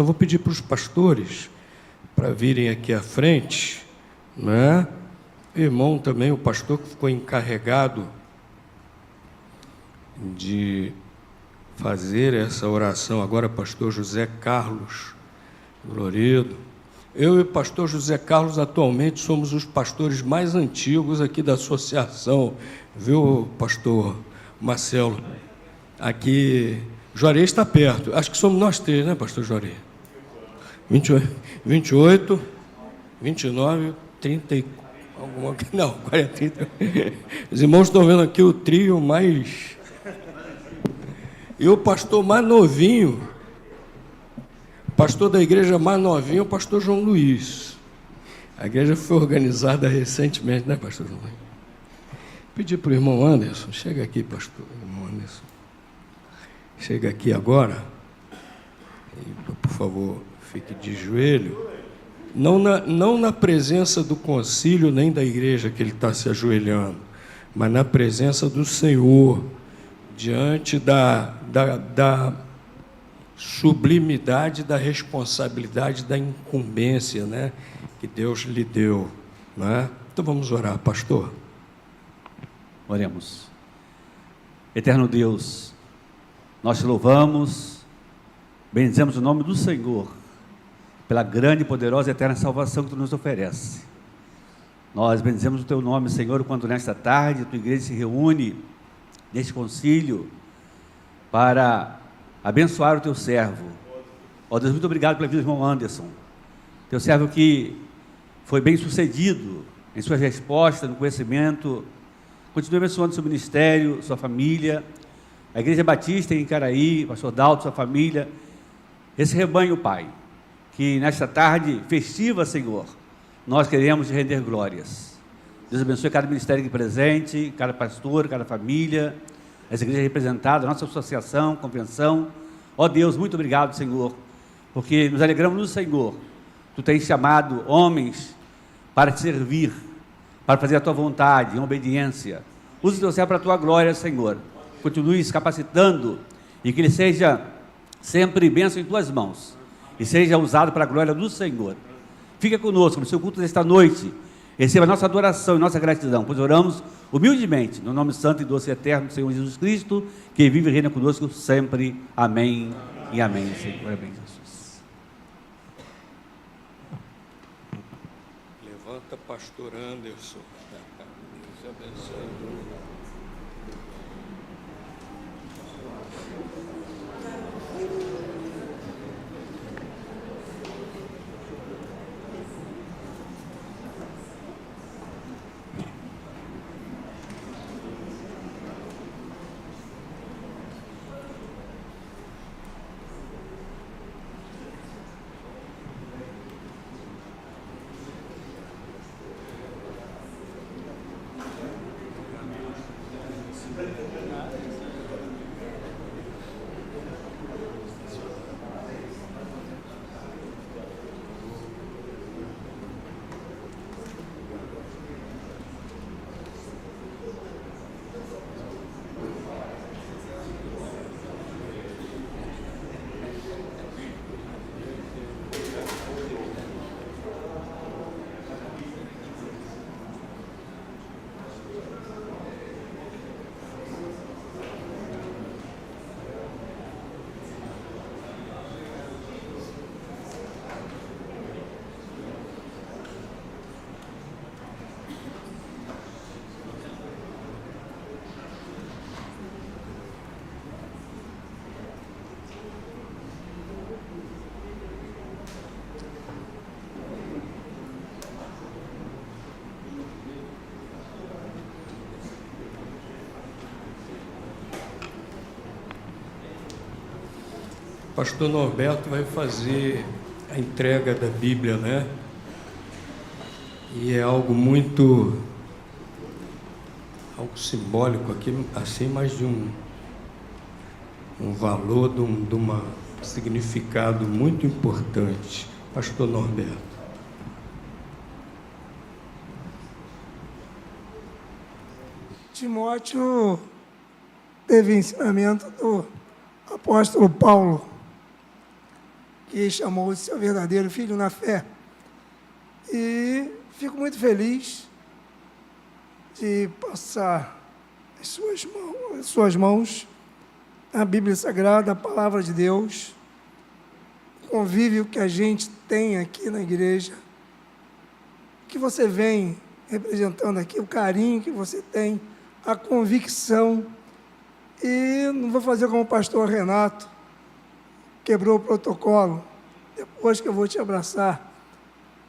Eu vou pedir para os pastores para virem aqui à frente, né? Irmão também, o pastor que ficou encarregado de fazer essa oração agora, pastor José Carlos Loredo. Eu e o pastor José Carlos atualmente somos os pastores mais antigos aqui da associação, viu, pastor Marcelo? Aqui, Juarez está perto, acho que somos nós três, né, pastor Juarez? 28, 29, 30 e alguma, não, 40, 30. Os irmãos estão vendo aqui o trio mais... E o pastor mais novinho, pastor da igreja mais novinho, é o pastor João Luiz. A igreja foi organizada recentemente, né, pastor João Luiz? Pedi para o irmão Anderson, chega aqui, pastor, irmão Anderson. Chega aqui agora, e, por favor, fique de joelho. Não na presença do concílio, nem da igreja que ele está se ajoelhando, mas na presença do Senhor, diante da sublimidade da responsabilidade, da incumbência, né, que Deus lhe deu. Né? Então vamos orar, pastor. Oremos. Eterno Deus, nós te louvamos, bendizemos o nome do Senhor, pela grande, poderosa e eterna salvação que tu nos oferece. Nós bendizemos o teu nome, Senhor, quando nesta tarde a tua igreja se reúne neste concílio para abençoar o teu servo. Ó Deus, muito obrigado pela vida do irmão Anderson, teu servo que foi bem sucedido em suas respostas, no conhecimento. Continue abençoando seu ministério, sua família, a Igreja Batista em Icaraí, pastor Dalto, sua família, esse rebanho, Pai, que nesta tarde festiva, Senhor, nós queremos te render glórias. Deus abençoe cada ministério aqui presente, cada pastor, cada família, essa igreja representada, nossa associação, convenção. Ó Deus, muito obrigado, Senhor, porque nos alegramos no Senhor. Tu tens chamado homens para te servir, para fazer a tua vontade, em obediência. Use o teu servo para a tua glória, Senhor. Continue se capacitando e que ele seja sempre bênção em tuas mãos e seja usado para a glória do Senhor. Fica conosco no seu culto desta noite. Receba a nossa adoração e nossa gratidão, pois oramos humildemente, no nome santo e doce e eterno do Senhor Jesus Cristo, que vive e reina conosco sempre. Amém e amém, Senhor. Amém, Jesus. Levanta, pastor Anderson. Deus abençoe. Pastor Norberto vai fazer a entrega da Bíblia, né? E é algo simbólico aqui, assim, mas de um valor, de um significado muito importante. Pastor Norberto. Timóteo teve ensinamento do apóstolo Paulo, que chamou de seu verdadeiro filho na fé. E fico muito feliz de passar em suas mãos a Bíblia Sagrada, a Palavra de Deus, o convívio que a gente tem aqui na igreja, que você vem representando aqui, o carinho que você tem, a convicção. E não vou fazer como o pastor Renato, quebrou o protocolo, depois que eu vou te abraçar.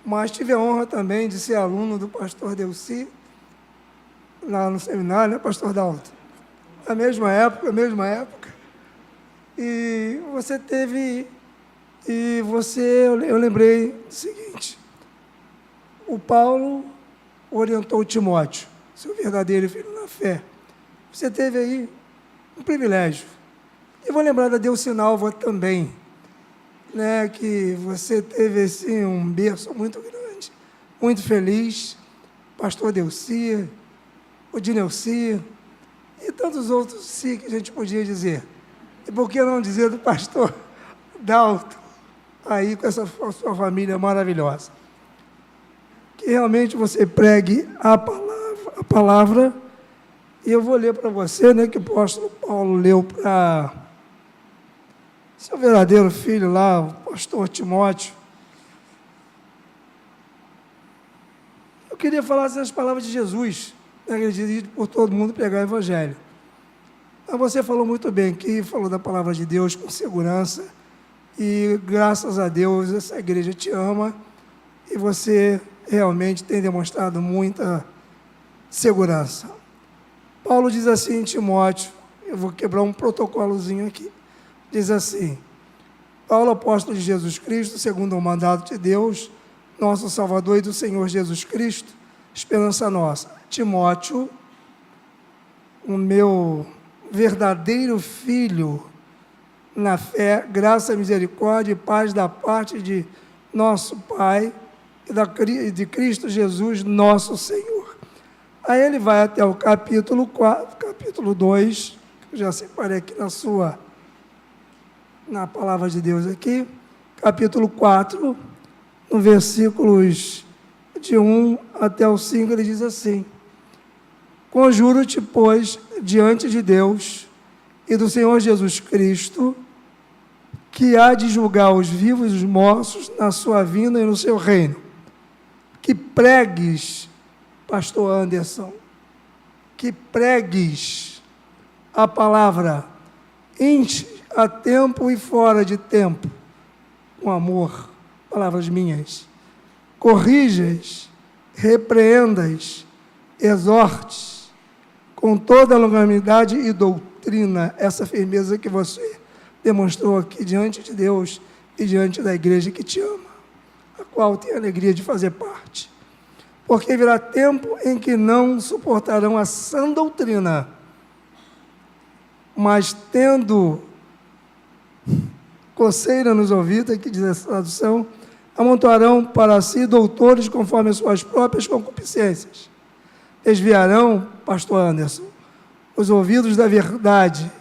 Mas tive a honra também de ser aluno do pastor Delci, lá no seminário, né, pastor Dalton? Na mesma época. E você teve, eu lembrei do seguinte, o Paulo orientou o Timóteo, seu verdadeiro filho na fé. Você teve aí um privilégio. Eu vou lembrar da Delcinalva também, né, que você teve assim, um berço muito grande, muito feliz, pastor Delci, o Dinelci, e tantos outros sim que a gente podia dizer. E por que não dizer do pastor Dalton, aí com essa sua família maravilhosa. Que realmente você pregue a palavra, e eu vou ler para você, né, que o apóstolo Paulo leu para seu verdadeiro filho lá, o pastor Timóteo. Eu queria falar essas palavras de Jesus, né, que ele diz por todo mundo pregar o evangelho. Mas você falou muito bem aqui, falou da palavra de Deus com segurança, e graças a Deus essa igreja te ama, e você realmente tem demonstrado muita segurança. Paulo diz assim em Timóteo, eu vou quebrar um protocolozinho aqui, diz assim, Paulo, apóstolo de Jesus Cristo, segundo o mandato de Deus, nosso Salvador e do Senhor Jesus Cristo, esperança nossa. Timóteo, o meu verdadeiro filho na fé, graça, misericórdia e paz da parte de nosso Pai e de Cristo Jesus, nosso Senhor. Aí ele vai até o capítulo 4, capítulo 2, que eu já separei aqui na palavra de Deus aqui, capítulo 4, no versículos de 1 até o 5, ele diz assim, conjuro-te, pois, diante de Deus e do Senhor Jesus Cristo, que há de julgar os vivos e os mortos na sua vinda e no seu reino, que pregues, pastor Anderson, que pregues a palavra, enche a tempo e fora de tempo, com amor, palavras minhas, corrijas, repreendas, exortes, com toda a longanimidade e doutrina, essa firmeza que você demonstrou aqui diante de Deus e diante da igreja que te ama, a qual tem a alegria de fazer parte. Porque virá tempo em que não suportarão a sã doutrina, mas tendo coceira nos ouvidos, aqui diz essa tradução, amontoarão para si doutores conforme as suas próprias concupiscências. Desviarão, pastor Anderson, os ouvidos da verdade,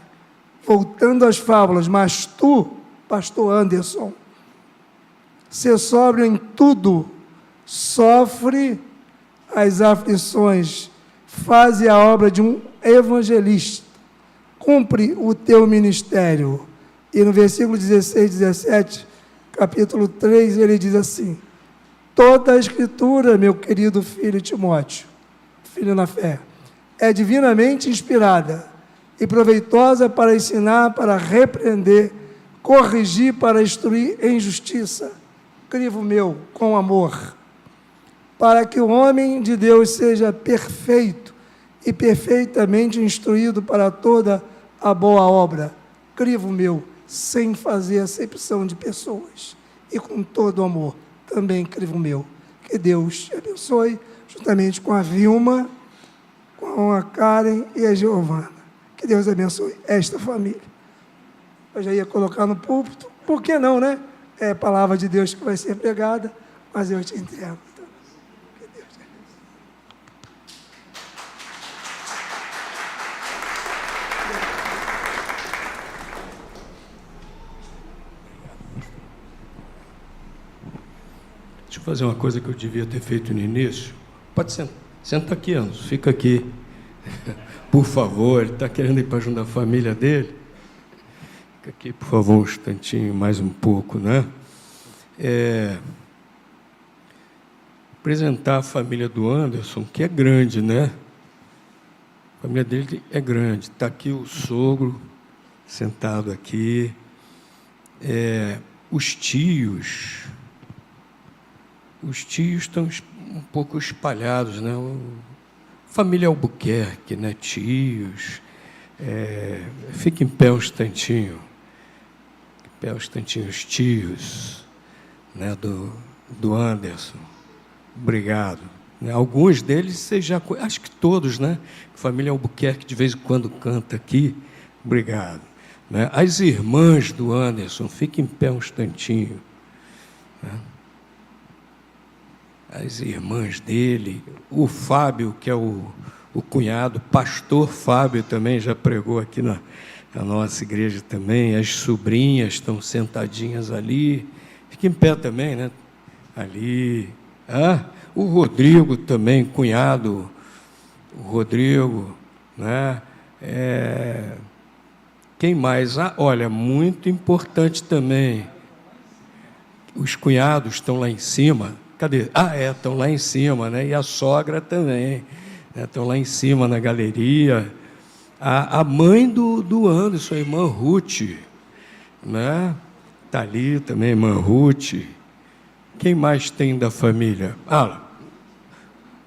voltando às fábulas, mas tu, pastor Anderson, ser sóbrio em tudo, sofre as aflições, faze a obra de um evangelista, cumpre o teu ministério. E no versículo 16, 17, capítulo 3, ele diz assim, toda a escritura, meu querido filho Timóteo, filho na fé, é divinamente inspirada e proveitosa para ensinar, para repreender, corrigir, para instruir em justiça, crivo meu, com amor, para que o homem de Deus seja perfeito e perfeitamente instruído para toda a boa obra, crivo meu, sem fazer acepção de pessoas, e com todo amor, também crivo meu. Que Deus te abençoe, juntamente com a Vilma, com a Karen e a Giovana. Que Deus abençoe esta família. Eu já ia colocar no púlpito, por que não, né? É a palavra de Deus que vai ser pregada, mas eu te entrego. Que Deus te abençoe. Deixa eu fazer uma coisa que eu devia ter feito no início. Pode sentar. Senta aqui, Anderson. Fica aqui. Por favor, ele está querendo ir para junto da família dele. Fica aqui, por favor, um instantinho, mais um pouco, né? Apresentar a família do Anderson, que é grande, né? A família dele é grande. Está aqui o sogro, sentado aqui. Os tios estão um pouco espalhados, né? Família Albuquerque, né? Tios. Fica em pé um instantinho. Em pé um instantinho, os tios, né? Do Anderson. Obrigado. Alguns deles vocês já conhecem, acho que todos, né? Família Albuquerque de vez em quando canta aqui. Obrigado. Né? As irmãs do Anderson, fiquem em pé um instantinho. Né? As irmãs dele, o Fábio, que é o cunhado, pastor Fábio também já pregou aqui na nossa igreja também. As sobrinhas estão sentadinhas ali. Fiquem em pé também, né? Ali. O Rodrigo também, cunhado, o Rodrigo, né? Quem mais? Olha, muito importante também, os cunhados estão lá em cima. Cadê? Estão lá em cima, né? E a sogra também, né? Estão lá em cima na galeria. A mãe do Anderson, a irmã Ruth, né? Está ali também, irmã Ruth. Quem mais tem da família?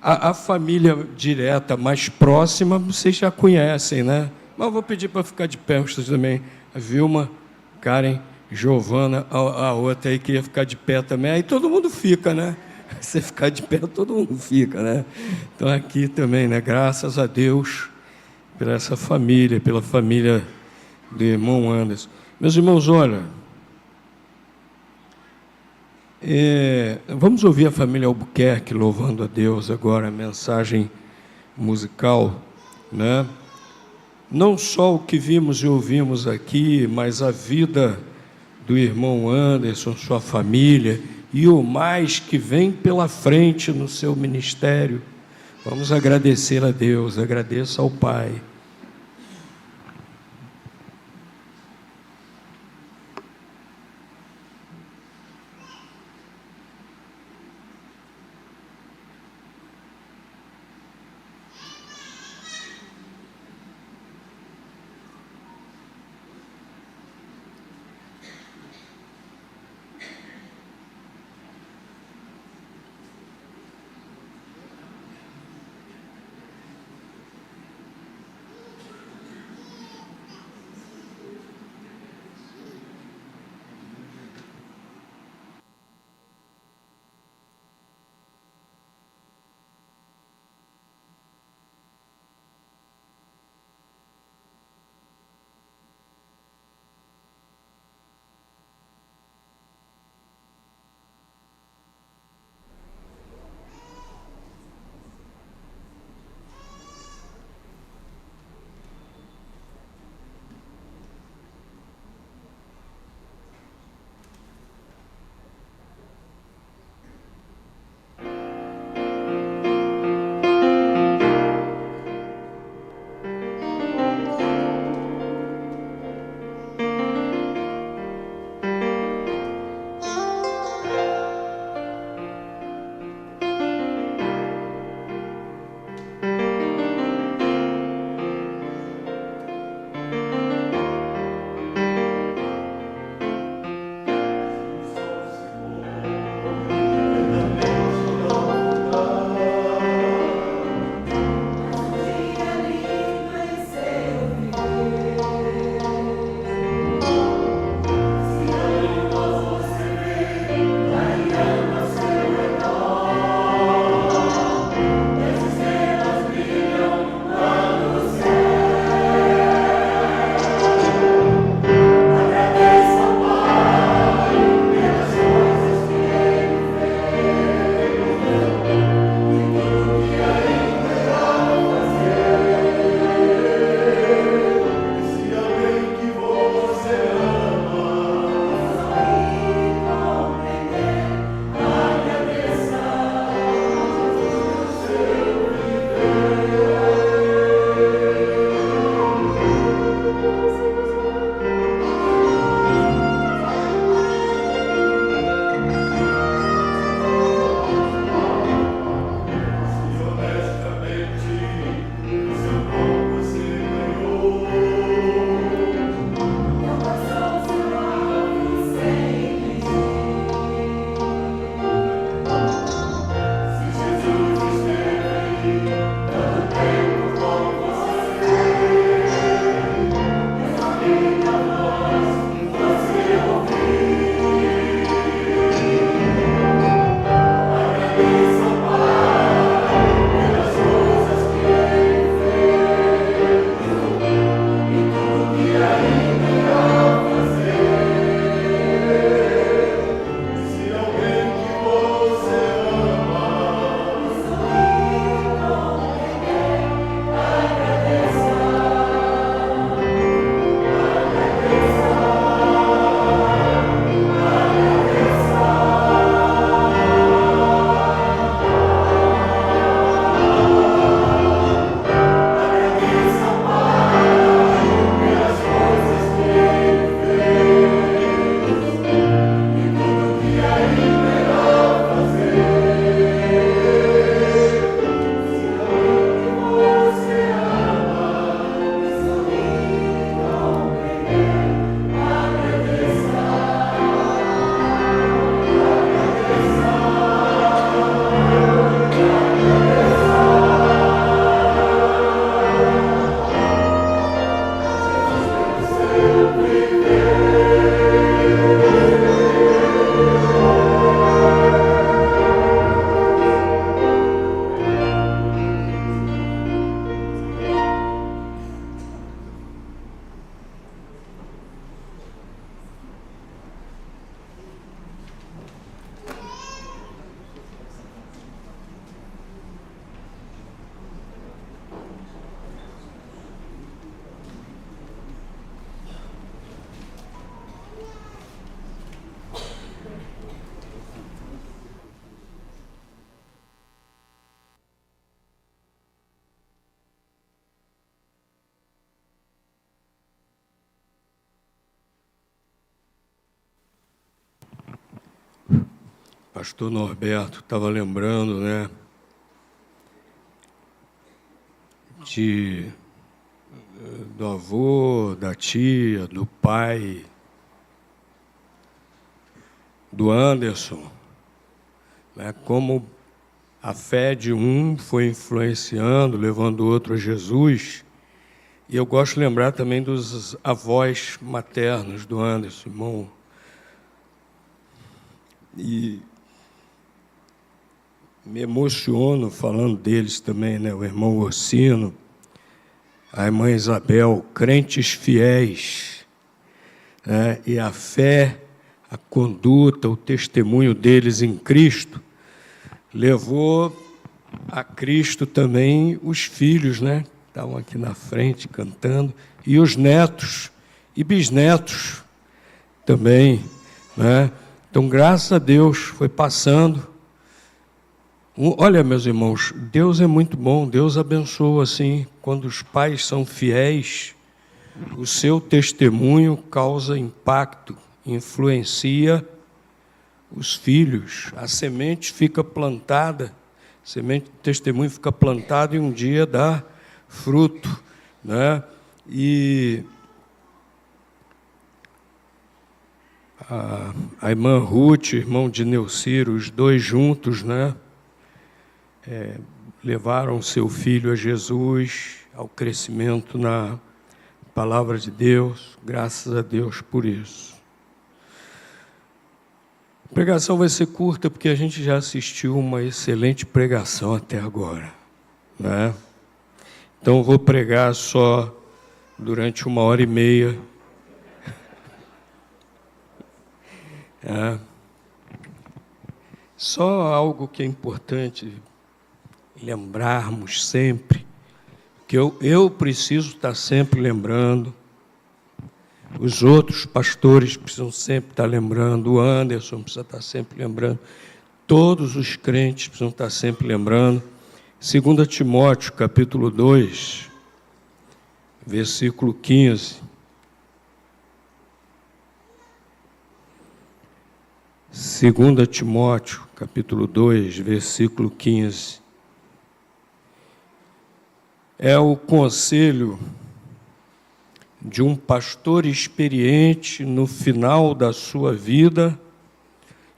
A família direta, mais próxima, vocês já conhecem, né? Mas eu vou pedir para ficar de pé, vocês também. A Vilma, Karen, Giovana, a outra aí que ia ficar de pé também. Aí todo mundo fica, né? Você ficar de pé, todo mundo fica, né? Então aqui também, né? Graças a Deus por essa família, pela família do irmão Anderson. Meus irmãos, olha... vamos ouvir a família Albuquerque louvando a Deus agora, a mensagem musical, né? Não só o que vimos e ouvimos aqui, mas a vida do irmão Anderson, sua família e o mais que vem pela frente no seu ministério. Vamos agradecer a Deus, agradeça ao Pai. Pastor Norberto estava lembrando, né, do avô, da tia, do pai, do Anderson, né, como a fé de um foi influenciando, levando o outro a Jesus. E eu gosto de lembrar também dos avós maternos do Anderson, irmão. E me emociono falando deles também, né? O irmão Orsino, a irmã Isabel, crentes fiéis, né? E a fé, a conduta, o testemunho deles em Cristo levou a Cristo também os filhos, né? Estavam aqui na frente cantando, e os netos e bisnetos também, né? Então, graças a Deus, foi passando. Olha, meus irmãos, Deus é muito bom, Deus abençoa, assim, quando os pais são fiéis, o seu testemunho causa impacto, influencia os filhos, a semente fica plantada, a semente do testemunho fica plantada e um dia dá fruto, né? E a irmã Ruth, irmão de Neuciro, os dois juntos, né? Levaram seu filho a Jesus, ao crescimento na palavra de Deus, graças a Deus por isso. A pregação vai ser curta, porque a gente já assistiu uma excelente pregação até agora, né? Então, eu vou pregar só durante 1h30. Só algo que é importante lembrarmos sempre, que eu preciso estar sempre lembrando, os outros pastores precisam sempre estar lembrando, o Anderson precisa estar sempre lembrando, todos os crentes precisam estar sempre lembrando. 2 Timóteo, capítulo 2, versículo 15. 2 Timóteo, capítulo 2, versículo 15. É o conselho de um pastor experiente no final da sua vida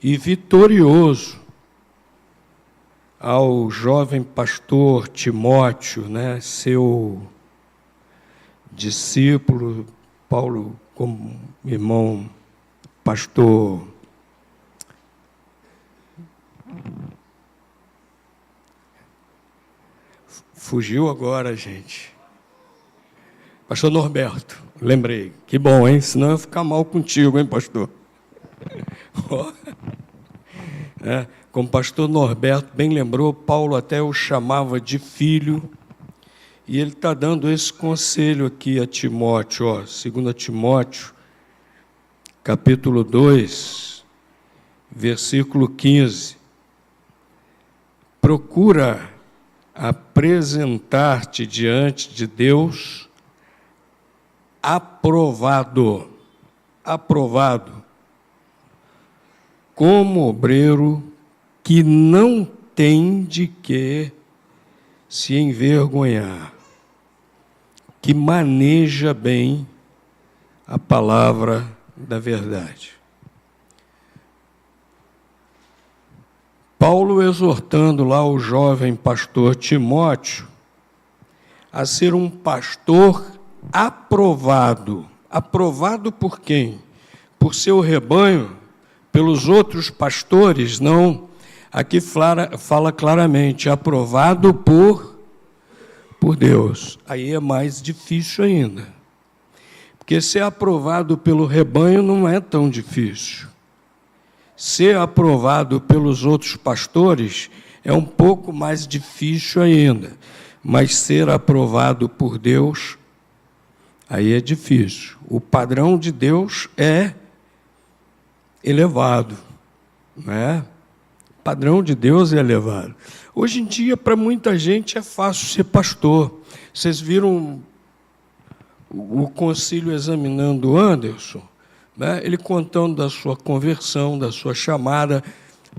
e vitorioso ao jovem pastor Timóteo, né, seu discípulo, Paulo, como irmão pastor fugiu agora, gente. Pastor Norberto, lembrei. Que bom, hein? Senão eu ia ficar mal contigo, hein, pastor? Como pastor Norberto bem lembrou, Paulo até o chamava de filho, e ele está dando esse conselho aqui a Timóteo, 2 Timóteo, capítulo 2, versículo 15. Procura apresentar-te diante de Deus aprovado, como obreiro que não tem de que se envergonhar, que maneja bem a palavra da verdade. Paulo exortando lá o jovem pastor Timóteo a ser um pastor aprovado. Aprovado por quem? Por seu rebanho? Pelos outros pastores? Não. Aqui fala claramente, aprovado por Deus. Aí é mais difícil ainda. Porque ser aprovado pelo rebanho não é tão difícil. Ser aprovado pelos outros pastores é um pouco mais difícil ainda. Mas ser aprovado por Deus, aí é difícil. O padrão de Deus é elevado, né? O padrão de Deus é elevado. Hoje em dia, para muita gente, é fácil ser pastor. Vocês viram o concílio examinando o Anderson, né? Ele contando da sua conversão, da sua chamada.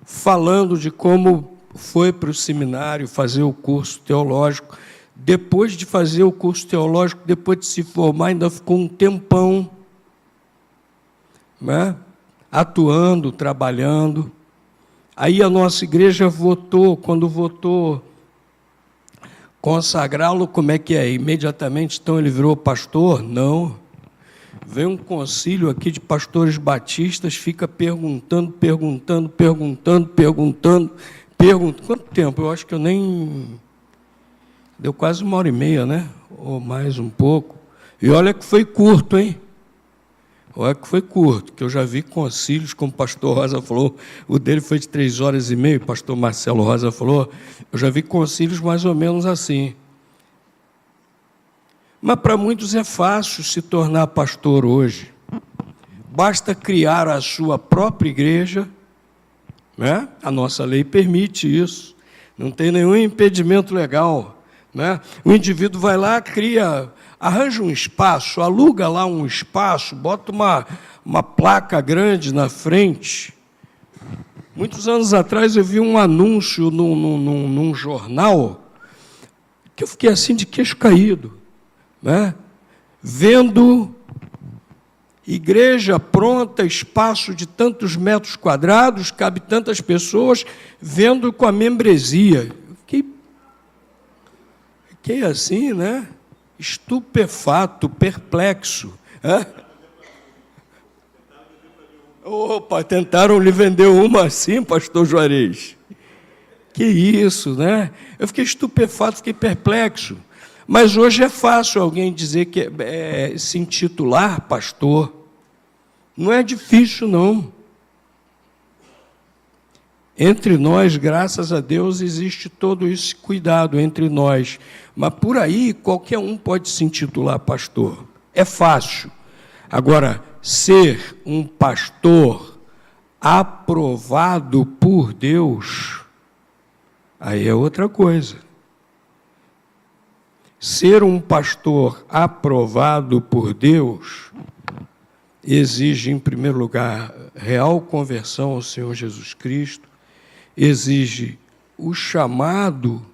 falando de como foi para o seminário fazer o curso teológico. Depois de fazer o curso teológico, depois de se formar, ainda ficou um tempão, né, atuando, trabalhando. Aí a nossa igreja votou, quando votou consagrá-lo, como é que é? Imediatamente, então, ele virou pastor? Não. Vem um concílio aqui de pastores batistas, fica perguntando. Quanto tempo? Eu acho que eu nem... Deu quase 1h30, né? Ou mais um pouco. E olha que foi curto, hein? Olha que foi curto, que eu já vi concílios, como o pastor Rosa falou, o dele foi de 3h30, o pastor Marcelo Rosa falou, eu já vi concílios mais ou menos assim. Mas para muitos é fácil se tornar pastor hoje. Basta criar a sua própria igreja, né? A nossa lei permite isso, não tem nenhum impedimento legal. Né? O indivíduo vai lá, cria, arranja um espaço, aluga lá um espaço, bota uma placa grande na frente. Muitos anos atrás eu vi um anúncio num jornal que eu fiquei assim de queixo caído, né? Vendo igreja pronta, espaço de tantos metros quadrados, cabe tantas pessoas, vendo com a membresia. Fiquei assim, né? Estupefato, perplexo. Opa, tentaram lhe vender uma assim, pastor Juarez. Que isso, né? Eu fiquei estupefato, fiquei perplexo. Mas hoje é fácil alguém dizer que se intitular pastor. Não é difícil, não. Entre nós, graças a Deus, existe todo esse cuidado entre nós. Mas por aí, qualquer um pode se intitular pastor. É fácil. Agora, ser um pastor aprovado por Deus, aí é outra coisa. Ser um pastor aprovado por Deus exige, em primeiro lugar, real conversão ao Senhor Jesus Cristo, exige o chamado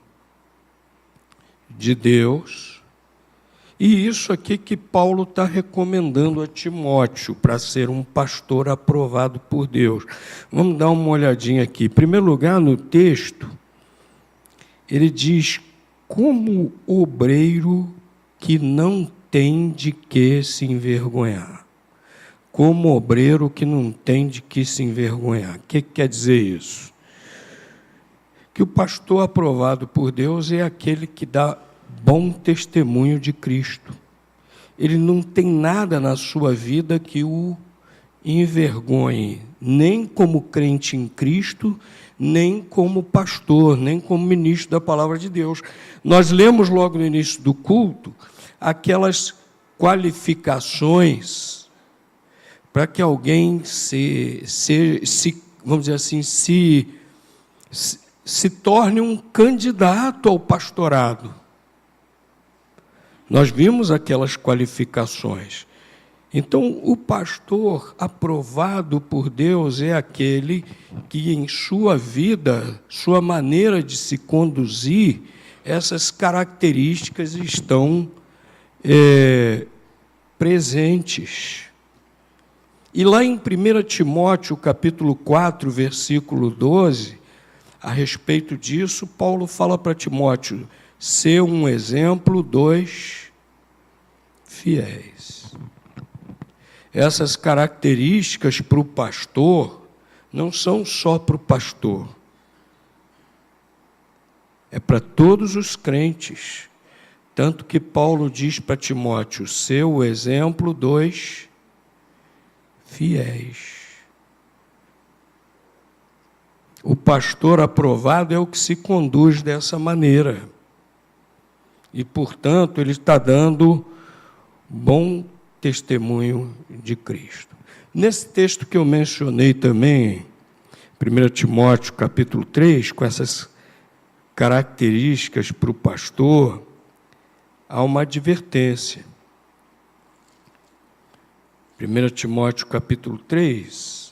de Deus, e isso aqui que Paulo está recomendando a Timóteo para ser um pastor aprovado por Deus. Vamos dar uma olhadinha aqui. Em primeiro lugar, no texto, ele diz: como obreiro que não tem de que se envergonhar. Como obreiro que não tem de que se envergonhar. O que quer dizer isso? Que o pastor aprovado por Deus é aquele que dá bom testemunho de Cristo. Ele não tem nada na sua vida que o envergonhe, nem como crente em Cristo, nem como pastor, nem como ministro da palavra de Deus. Nós lemos logo no início do culto aquelas qualificações para que alguém vamos dizer assim, se torne um candidato ao pastorado. Nós vimos aquelas qualificações. Então, o pastor aprovado por Deus é aquele que, em sua vida, sua maneira de se conduzir, essas características estão presentes. E lá em 1 Timóteo, capítulo 4, versículo 12, a respeito disso, Paulo fala para Timóteo: ser um exemplo dos fiéis. Essas características para o pastor não são só para o pastor, é para todos os crentes. Tanto que Paulo diz para Timóteo: ser o exemplo dos fiéis. O pastor aprovado é o que se conduz dessa maneira. E, portanto, ele está dando bom testemunho de Cristo. Nesse texto que eu mencionei também, 1 Timóteo, capítulo 3, com essas características para o pastor, há uma advertência. 1 Timóteo, capítulo 3,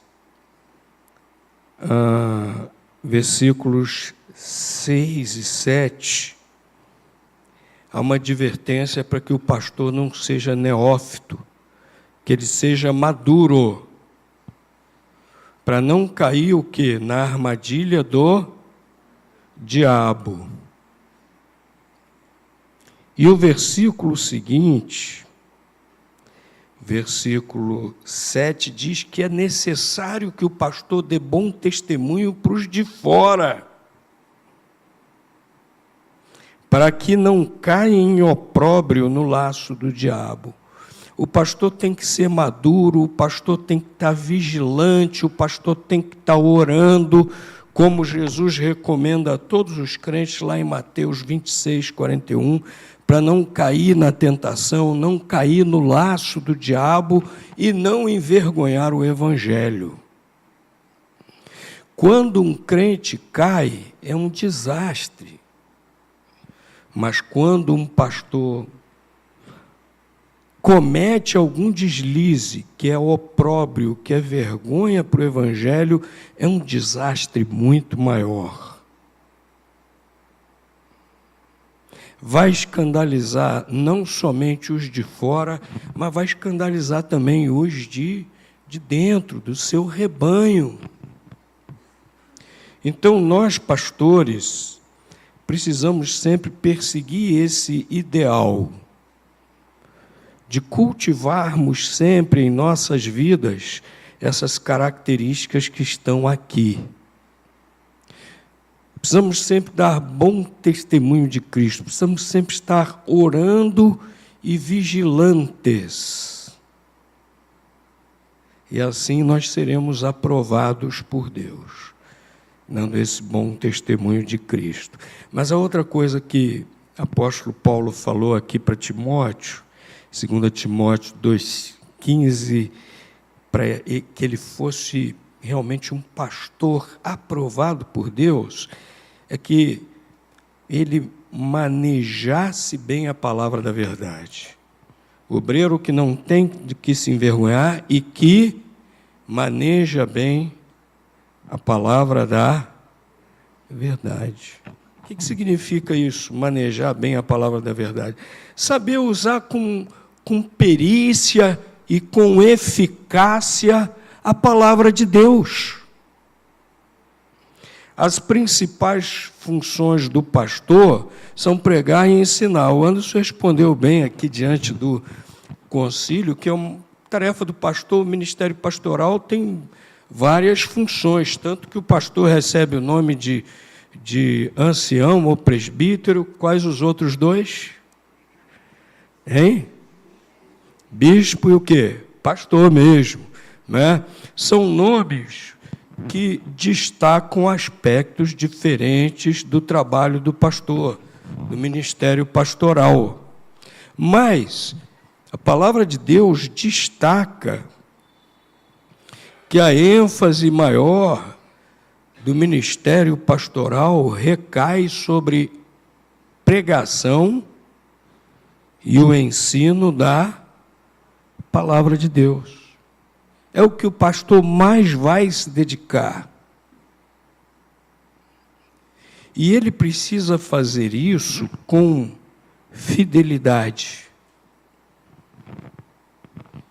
versículos 6 e 7, há uma advertência para que o pastor não seja neófito, que ele seja maduro, para não cair o quê? Na armadilha do diabo. E o versículo seguinte, versículo 7, diz que é necessário que o pastor dê bom testemunho para os de fora, para que não caia em opróbrio no laço do diabo. O pastor tem que ser maduro, o pastor tem que estar vigilante, o pastor tem que estar orando, como Jesus recomenda a todos os crentes lá em Mateus 26, 41, para não cair na tentação, não cair no laço do diabo e não envergonhar o Evangelho. Quando um crente cai, é um desastre. Mas quando um pastor comete algum deslize, que é opróbrio, que é vergonha para o Evangelho, é um desastre muito maior. Vai escandalizar não somente os de fora, mas vai escandalizar também os de dentro, do seu rebanho. Então, nós, pastores, precisamos sempre perseguir esse ideal de cultivarmos sempre em nossas vidas essas características que estão aqui. Precisamos sempre dar bom testemunho de Cristo, precisamos sempre estar orando e vigilantes. E assim nós seremos aprovados por Deus, dando esse bom testemunho de Cristo. Mas a outra coisa que o apóstolo Paulo falou aqui para Timóteo, 2 Timóteo 2,15, para que ele fosse realmente um pastor aprovado por Deus, é que ele manejasse bem a palavra da verdade. O obreiro que não tem de que se envergonhar e que maneja bem a palavra da verdade. O que significa isso, manejar bem a palavra da verdade? Saber usar com perícia e com eficácia a palavra de Deus. As principais funções do pastor são pregar e ensinar. O Anderson respondeu bem aqui diante do concílio, que é uma tarefa do pastor. O ministério pastoral tem várias funções, tanto que o pastor recebe o nome de ancião ou presbítero. Quais os outros dois? Hein? Bispo e o quê? Pastor mesmo, né? São nomes que destacam aspectos diferentes do trabalho do pastor, do ministério pastoral. Mas a palavra de Deus destaca que a ênfase maior do ministério pastoral recai sobre pregação e o ensino da palavra de Deus. É o que o pastor mais vai se dedicar. E ele precisa fazer isso com fidelidade.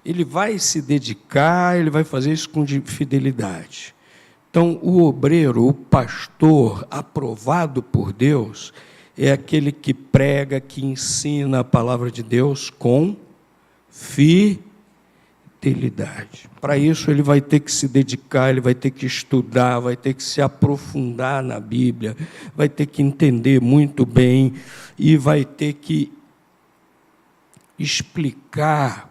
Ele vai se dedicar, ele vai fazer isso com fidelidade. Então, o obreiro, o pastor aprovado por Deus, é aquele que prega, que ensina a palavra de Deus com fidelidade. Para isso, ele vai ter que se dedicar, ele vai ter que estudar, vai ter que se aprofundar na Bíblia, vai ter que entender muito bem e vai ter que explicar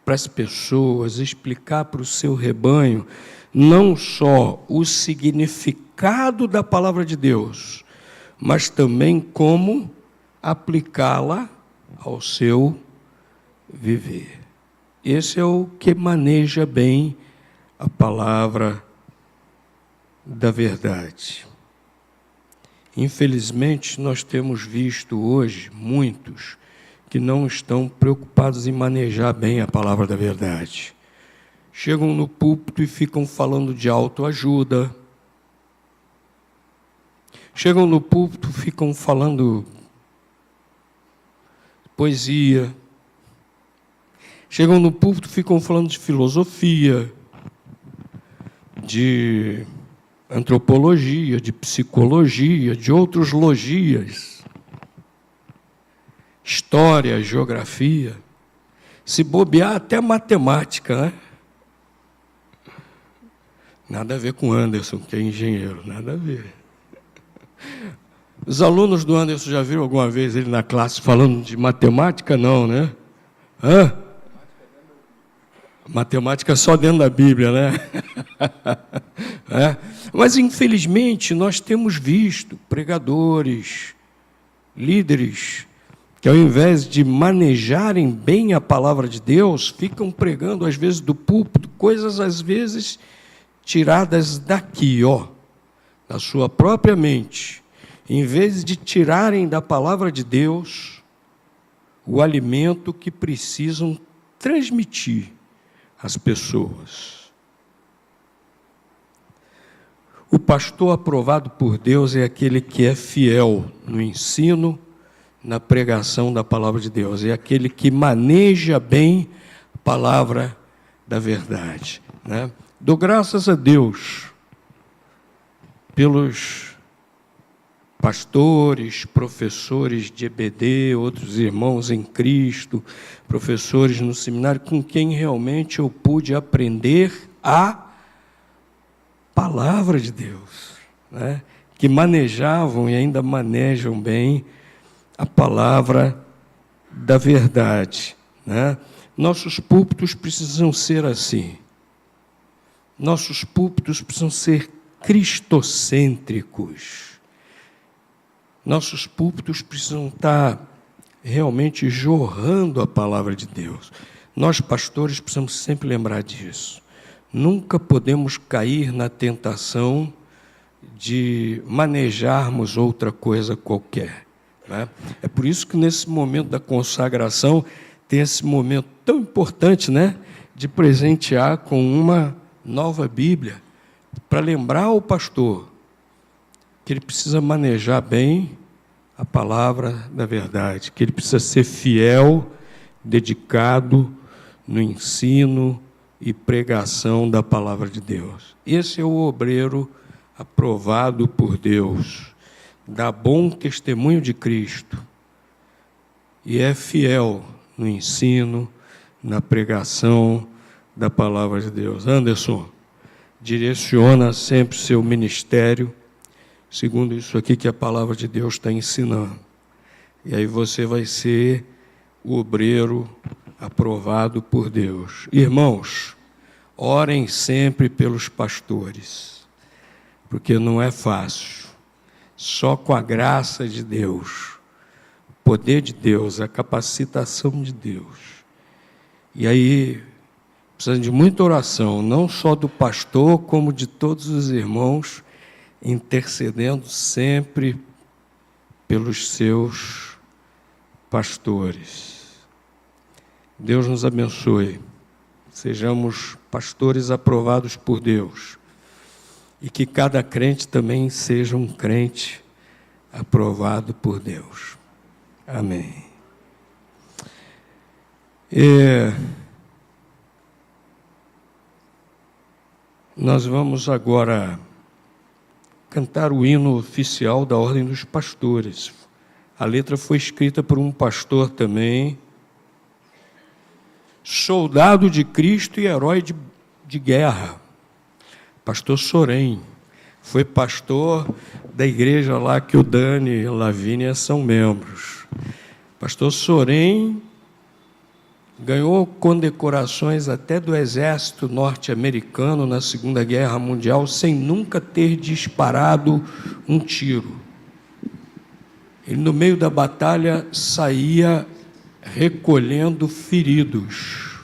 para as pessoas, explicar para o seu rebanho, não só o significado da palavra de Deus, mas também como aplicá-la ao seu viver. Esse é o que maneja bem a palavra da verdade. Infelizmente, nós temos visto hoje muitos que não estão preocupados em manejar bem a palavra da verdade. Chegam no púlpito e ficam falando de autoajuda, chegam no púlpito, ficam falando poesia, chegam no púlpito, ficam falando de filosofia, de antropologia, de psicologia, de outros logias, história, geografia, se bobear até matemática, né? Nada a ver com Anderson, que é engenheiro, nada a ver. Os alunos do Anderson já viram alguma vez ele na classe falando de matemática? Não, né? Hã? Matemática só dentro da Bíblia, né? É. Mas, infelizmente, nós temos visto pregadores, líderes, que ao invés de manejarem bem a palavra de Deus, ficam pregando, às vezes, do púlpito, coisas, às vezes, tiradas daqui, da sua própria mente. Em vez de tirarem da palavra de Deus o alimento que precisam transmitir às pessoas. O pastor aprovado por Deus é aquele que é fiel no ensino, na pregação da palavra de Deus. É aquele que maneja bem a palavra da verdade, né? Dou graças a Deus pelos pastores, professores de EBD, outros irmãos em Cristo, professores no seminário, com quem realmente eu pude aprender a palavra de Deus, né? Que manejavam e ainda manejam bem a palavra da verdade, né? Nossos púlpitos precisam ser assim. Nossos púlpitos precisam ser cristocêntricos. Nossos púlpitos precisam estar realmente jorrando a palavra de Deus. Nós, pastores, precisamos sempre lembrar disso. Nunca podemos cair na tentação de manejarmos outra coisa qualquer, né? É por isso que nesse momento da consagração tem esse momento tão importante, né, de presentear com uma nova Bíblia, para lembrar ao pastor que ele precisa manejar bem a palavra da verdade, que ele precisa ser fiel, dedicado no ensino e pregação da palavra de Deus. Esse é o obreiro aprovado por Deus, dá bom testemunho de Cristo e é fiel no ensino, na pregação da palavra de Deus. Anderson, direciona sempre seu ministério segundo isso aqui que a palavra de Deus está ensinando. E aí você vai ser o obreiro aprovado por Deus. Irmãos, orem sempre pelos pastores, porque não é fácil. Só com a graça de Deus, o poder de Deus, a capacitação de Deus. E aí, precisa de muita oração, não só do pastor, como de todos os irmãos, intercedendo sempre pelos seus pastores. Deus nos abençoe. Sejamos pastores aprovados por Deus. E que cada crente também seja um crente aprovado por Deus. Amém. Nós vamos agora cantar o hino oficial da Ordem dos Pastores. A letra foi escrita por um pastor também, soldado de Cristo e herói de guerra, pastor Sorém. Foi pastor da igreja lá que o Dani e a Lavínia são membros. Pastor Sorém ganhou condecorações até do exército norte-americano na Segunda Guerra Mundial, sem nunca ter disparado um tiro. Ele, no meio da batalha, saía recolhendo feridos,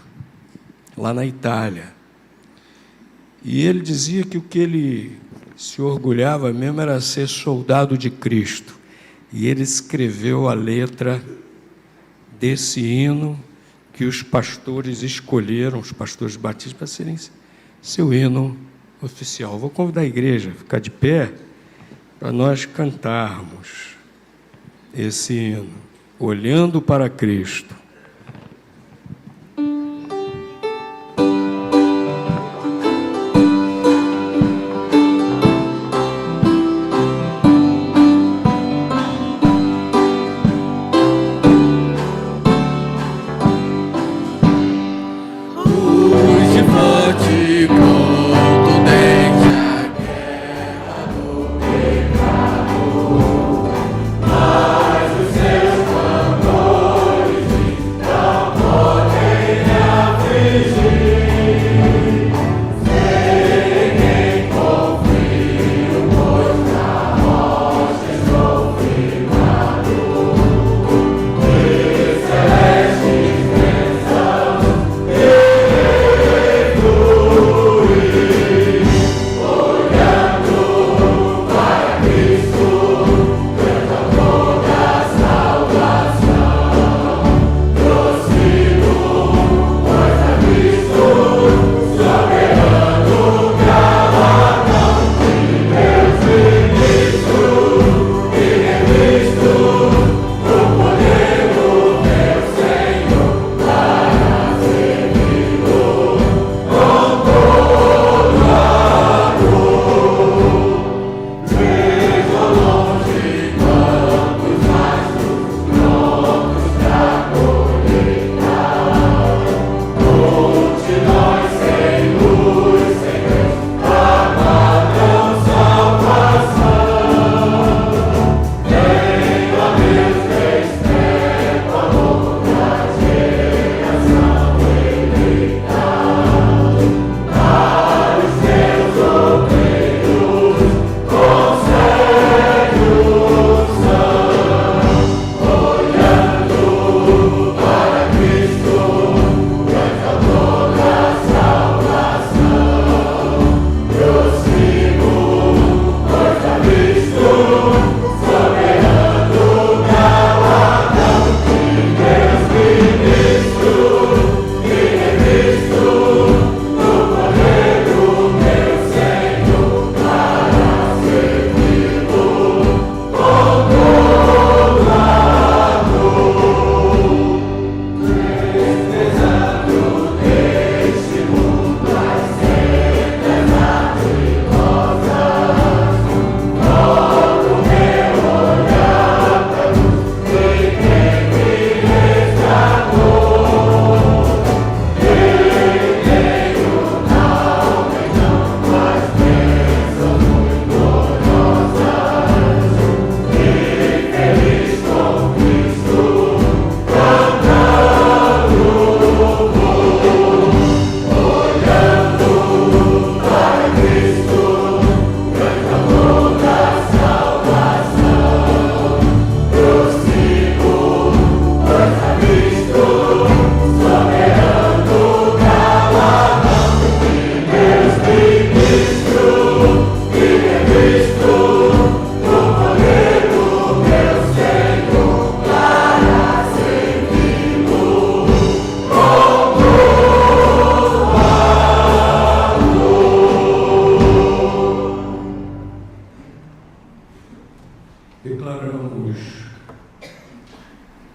lá na Itália. E ele dizia que o que ele se orgulhava mesmo era ser soldado de Cristo. E ele escreveu a letra desse hino que os pastores escolheram, os pastores batistas, para serem seu hino oficial. Vou convidar a igreja a ficar de pé para nós cantarmos esse hino, olhando para Cristo.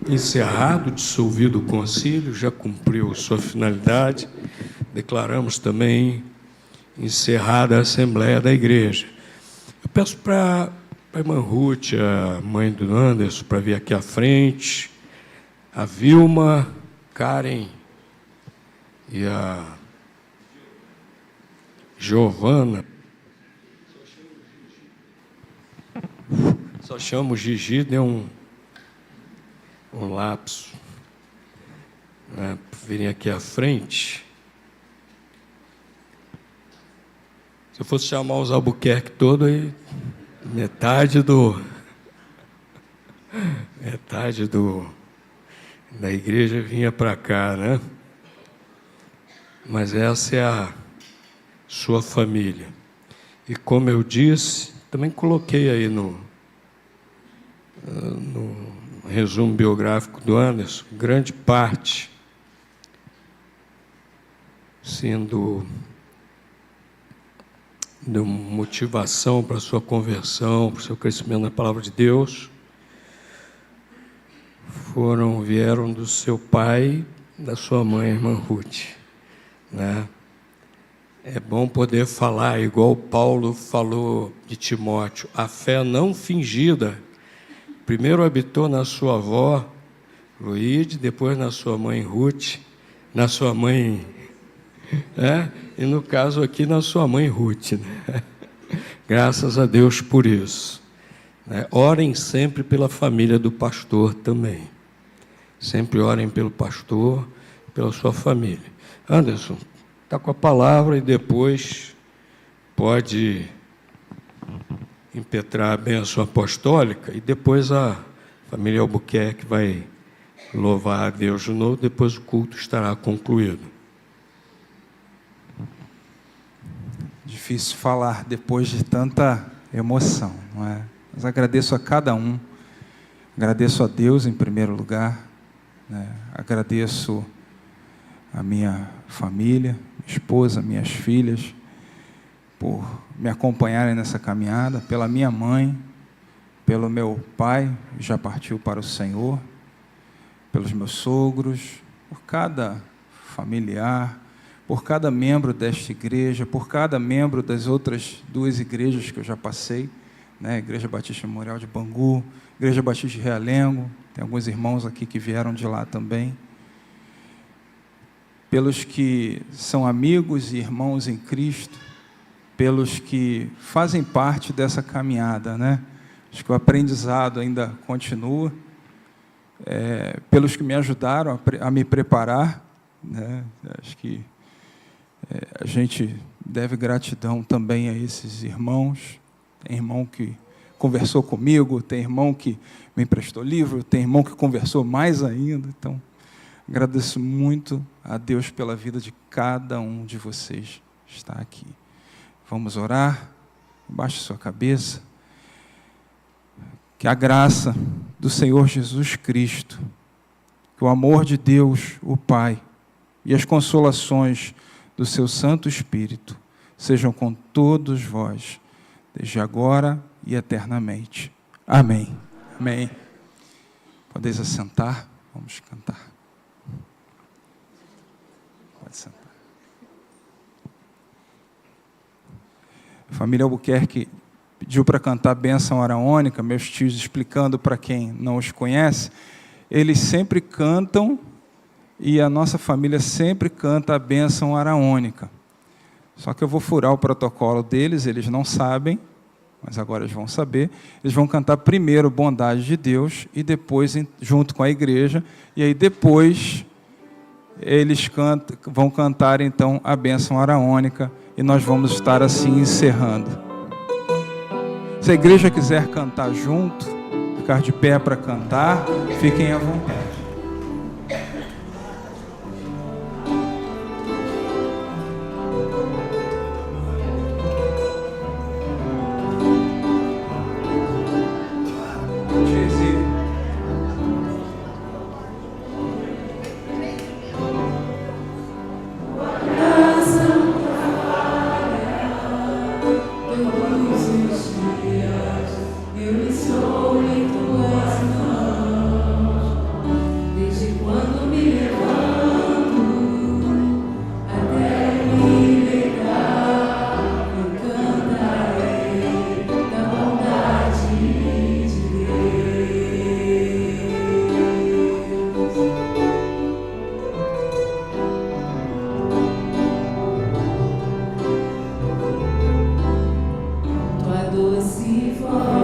Encerrado, dissolvido o concílio, já cumpriu sua finalidade. Declaramos também encerrada a Assembleia da Igreja. Eu peço para a irmã Ruth, a mãe do Anderson, para vir aqui à frente, a Vilma, Karen e a Giovana. Só chamo o Gigi, deu um lapso, né, para virem aqui à frente. Se eu fosse chamar os Albuquerque todo, aí metade da igreja vinha para cá, né? Mas essa é a sua família. E como eu disse, também coloquei aí no resumo biográfico do Anderson, grande parte sendo deu motivação para a sua conversão, para o seu crescimento na palavra de Deus, vieram do seu pai, da sua mãe, a irmã Ruth, né? É bom poder falar, igual Paulo falou de Timóteo, a fé não fingida. Primeiro habitou na sua avó, Luíde, depois na sua mãe Ruth, na sua mãe, e no caso aqui na sua mãe Ruth, né? Graças a Deus por isso, né? Orem sempre pela família do pastor também. Sempre orem pelo pastor, pela sua família. Anderson, está com a palavra e depois pode impetrar a bênção apostólica e depois a família Albuquerque vai louvar a Deus de novo, depois o culto estará concluído. Difícil falar depois de tanta emoção, não é? Mas agradeço a cada um, agradeço a Deus em primeiro lugar, né? Agradeço a minha família, minha esposa, minhas filhas, por me acompanharem nessa caminhada, pela minha mãe, pelo meu pai, que já partiu para o Senhor, pelos meus sogros, por cada familiar, por cada membro desta igreja, por cada membro das outras 2 igrejas que eu já passei, né? Igreja Batista Memorial de Bangu, Igreja Batista de Realengo, tem alguns irmãos aqui que vieram de lá também, pelos que são amigos e irmãos em Cristo, pelos que fazem parte dessa caminhada, né? Acho que o aprendizado ainda continua, pelos que me ajudaram a me preparar, né? Acho que a gente deve gratidão também a esses irmãos. Tem irmão que conversou comigo, tem irmão que me emprestou livro, tem irmão que conversou mais ainda. Então, agradeço muito a Deus pela vida de cada um de vocês que está aqui. Vamos orar, baixe sua cabeça. Que a graça do Senhor Jesus Cristo, que o amor de Deus, o Pai, e as consolações do seu Santo Espírito sejam com todos vós, desde agora e eternamente. Amém. Amém. Podeis assentar, vamos cantar. Pode sentar. A família Albuquerque pediu para cantar a bênção araônica, meus tios explicando para quem não os conhece, eles sempre cantam e a nossa família sempre canta a bênção araônica. Só que eu vou furar o protocolo deles, eles não sabem, mas agora eles vão saber. Eles vão cantar primeiro Bondade de Deus e depois, junto com a igreja, e aí depois eles vão cantar então a bênção araônica e nós vamos estar assim encerrando. Se a igreja quiser cantar junto, ficar de pé para cantar, fiquem à vontade. Tua doce voz